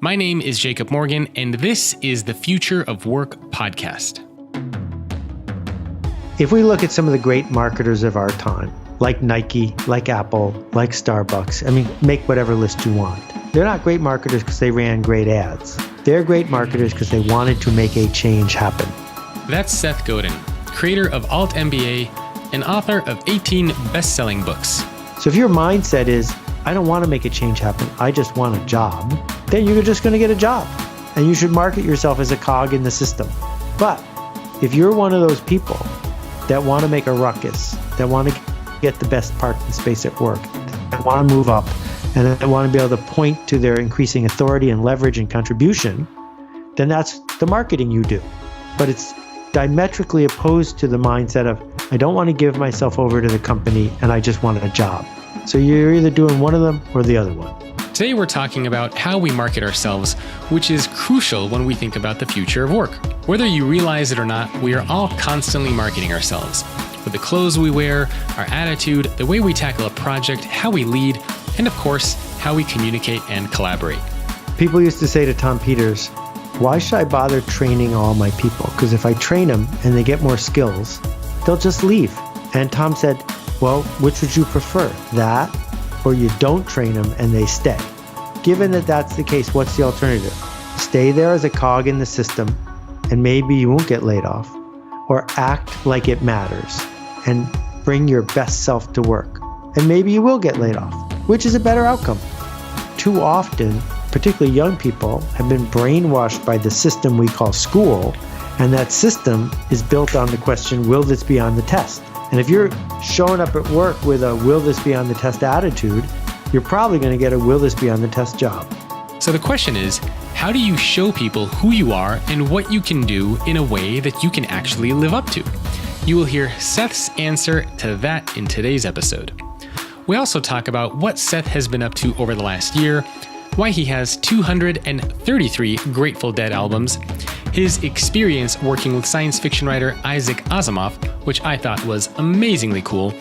My name is Jacob Morgan, and this is the Future of Work podcast. If we look at some of the great marketers of our time, like Nike, like Apple, like Starbucks, make whatever list you want. They're not great marketers because they ran great ads. They're great marketers because they wanted to make a change happen. That's Seth Godin, creator of altMBA and author of 18 best-selling books. So if your mindset is, I don't want to make a change happen, I just want a job, then you're just going to get a job. And you should market yourself as a cog in the system. But if you're one of those people that want to make a ruckus, that want to get the best parking space at work, that want to move up, and that want to be able to point to their increasing authority and leverage and contribution, then that's the marketing you do. But it's diametrically opposed to the mindset of, I don't want to give myself over to the company and I just want a job. So you're either doing one of them or the other one. Today we're talking about how we market ourselves, which is crucial when we think about the future of work. Whether you realize it or not, we are all constantly marketing ourselves. With the clothes we wear, our attitude, the way we tackle a project, how we lead, and of course, how we communicate and collaborate. People used to say to Tom Peters, why should I bother training all my people? Because if I train them and they get more skills, they'll just leave. And Tom said, well, which would you prefer? That, or you don't train them and they stay? Given that that's the case, what's the alternative? Stay there as a cog in the system and maybe you won't get laid off, or act like it matters and bring your best self to work. And maybe you will get laid off, which is a better outcome. Too often, particularly young people, have been brainwashed by the system we call school, and that system is built on the question, will this be on the test? And if you're showing up at work with a will this be on the test attitude, you're probably going to get a will this be on the test job. So the question is, how do you show people who you are and what you can do in a way that you can actually live up to? You will hear Seth's answer to that in today's episode. We also talk about what Seth has been up to over the last year, why he has 233 Grateful Dead albums, his experience working with science fiction writer Isaac Asimov, which I thought was amazingly cool,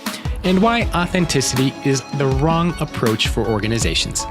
and why authenticity is the wrong approach for organizations.